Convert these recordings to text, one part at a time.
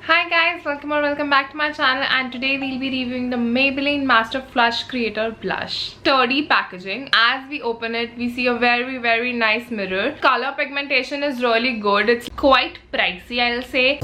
Hi guys, welcome back to my channel, and today we'll be reviewing the Maybelline Master Flush Creator Blush. Sturdy packaging. As we open it, we see a very nice mirror. Color pigmentation is really good. It's quite pricey, I'll say.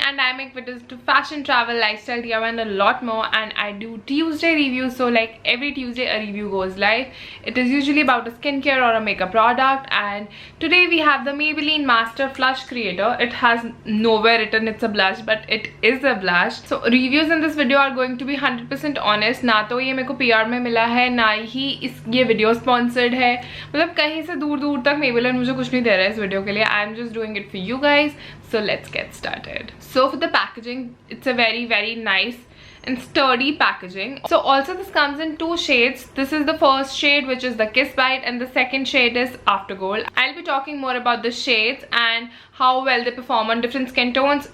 And I make videos to fashion, travel, lifestyle, DIY and a lot more, and I do Tuesday reviews. So like every Tuesday a review goes live. It is usually about a skincare or a makeup product, and today we have the Maybelline Master Flush Creator. It has nowhere written it's a blush, but it is a blush. So reviews in this video are going to be 100% honest. ना तो ये मेरे को PR में मिला है, ना ही ये वीडियो स्पॉन्सर्ड है. मतलब कहीं से दूर तक Maybelline मुझे कुछ नहीं दे रहा है इस वीडियो के लिए. I am just doing it for you guys. So let's get started. So for the packaging, it's a very nice and sturdy packaging. So also this comes in two shades. This is the first shade, which is the Kiss Bite, and the second shade is Afterglow. I'll be talking more about the shades and how well they perform on different skin tones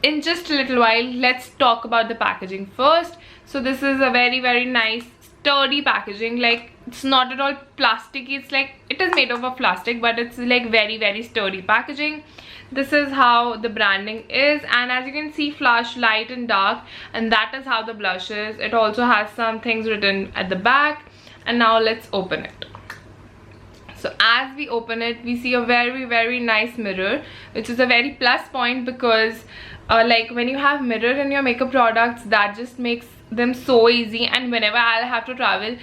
in just a little while. Let's talk about the packaging first. So this is a very nice sturdy packaging. Like, it's not at all plasticky. It's like it is made of a plastic, but it's like very sturdy packaging. This is how the branding is, and as you can see, flush, light and dark, and that is how the blush is. It also has some things written at the back. And now let's open it. So as we open it, we see a very nice mirror, which is a very plus point, because like when you have mirror in your makeup products, that just makes them so easy. And whenever I'll have to travel,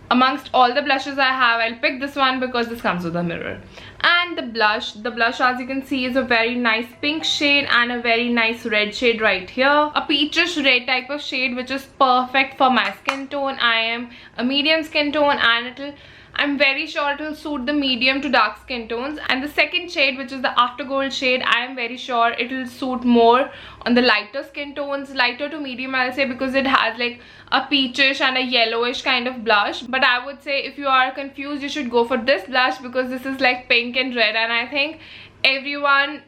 amongst all the blushes I have, I'll pick this one because this comes with a mirror. And the blush as you can see, is a very nice pink shade and a very nice red shade right here. A peachish red type of shade, which is perfect for my skin tone. I am a medium skin tone, and I'm very sure it will suit the medium to dark skin tones. And the second shade, which is the Afterglow shade, I am very sure it will suit more on the lighter skin tones, lighter to medium I'll say, because it has like a peachish and a yellowish kind of blush. But I would say if you are confused, you should go for this blush, because this is like pink and red, and I think everyone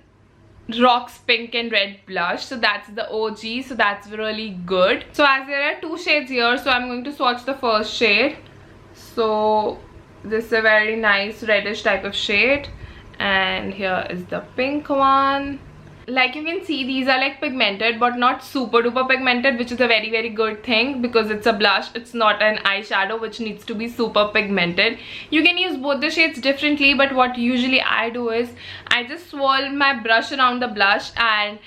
rocks pink and red blush. So that's the OG, so that's really good. So as there are two shades here, so I'm going to swatch the first shade. So this is a very nice reddish type of shade, and here is the pink one. Like you can see, these are like pigmented, but not super duper pigmented, which is a very good thing, because it's a blush. It's not an eyeshadow which needs to be super pigmented. You can use both the shades differently, but what usually I do is I just swirl my brush around the blush and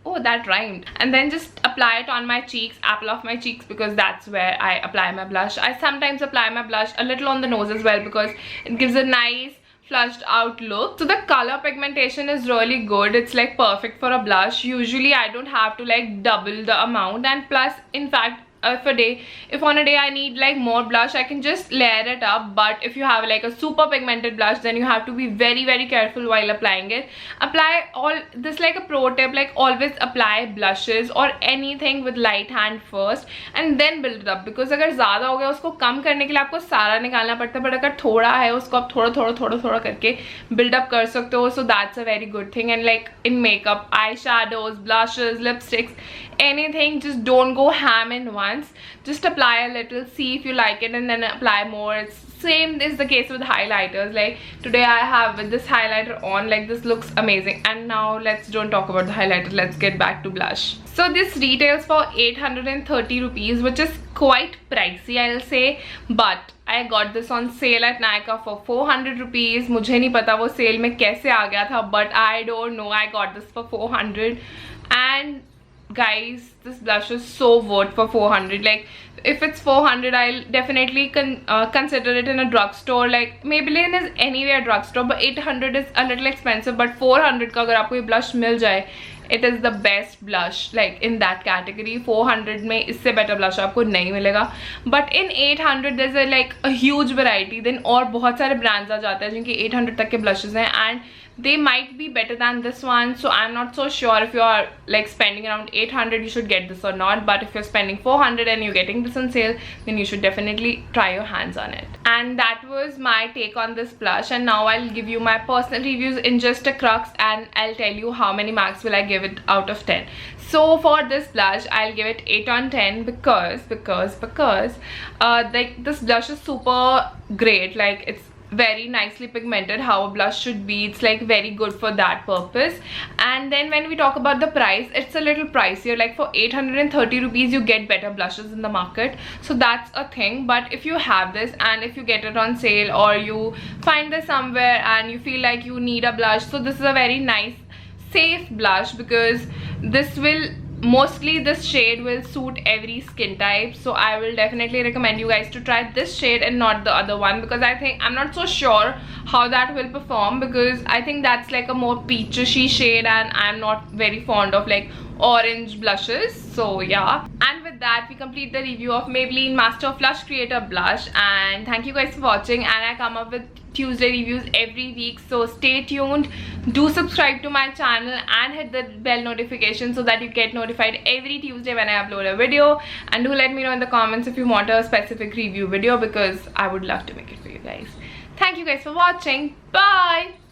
oh, that rhymed, and then just apply it on my cheeks, apple of my cheeks, because that's where I apply my blush. I sometimes apply my blush a little on the nose as well, because it gives a nice flushed out look. So the color pigmentation is really good. It's like perfect for a blush. Usually I don't have to like double the amount, and plus, in fact, if on a day I need like more blush, I can just layer it up. But if you have like a super pigmented blush, then you have to be very careful while applying it. Apply all this, like a pro tip, like always apply blushes or anything with light hand first and then build it up, because अगर ज़्यादा हो गया उसको कम करने के लिए आपको सारा निकालना पड़ता है, but अगर थोड़ा है उसको आप थोड़ा करके build up कर सकते हो. So that's a very good thing. And like in makeup, eyeshadows, blushes, lipsticks, anything, just don't go ham in once. Just apply a little, see if you like it, and then apply more. It's same is the case with highlighters. Like today I have with this highlighter on, like this looks amazing. And now don't talk about the highlighter, let's get back to blush. So this retails for 830 rupees, which is quite pricey I'll say, but I got this on sale at Nykaa for 400 rupees. मुझे नहीं पता वो sale में कैसे आ गया था, but I don't know, I got this for 400. And guys, this blush is so worth for 400. Like if it's 400, I'll definitely consider it in a drugstore. Like Maybelline is anywhere drugstore, but 800 is a little expensive. But 400 का अगर आपको ये blush मिल जाए, it is the best blush like in that category. 400 में इससे better blush आपको नहीं मिलेगा. But in 800 there's a huge variety. Then और बहुत सारे brands आ जाते हैं जिनके 800 तक के blushes हैं, and they might be better than this one. So I'm not so sure if you are like spending around 800 you should get this or not. But if you're spending 400 and you're getting this on sale, then you should definitely try your hands on it. And that was my take on this blush, and now I'll give you my personal reviews in just a crux, and I'll tell you how many marks will I give it out of 10. So for this blush, I'll give it 8 on 10 because like this blush is super great. Like, it's very nicely pigmented, how a blush should be. It's like very good for that purpose. And then when we talk about the price, it's a little pricier. Like for 830 rupees you get better blushes in the market, so that's a thing. But if you have this, and if you get it on sale, or you find this somewhere and you feel like you need a blush, so this is a very nice safe blush, because this shade will suit every skin type. So I will definitely recommend you guys to try this shade and not the other one, because I'm not so sure how that will perform, because I think that's like a more peachy shade, and I'm not very fond of like orange blushes. So yeah, and with that we complete the review of Maybelline Master Flush Creator Blush. And thank you guys for watching, and I come up with Tuesday reviews every week, so stay tuned. Do subscribe to my channel and hit the bell notification so that you get notified every Tuesday when I upload a video. And do let me know in the comments if you want a specific review video, because I would love to make it for you guys. Thank you guys for watching. Bye.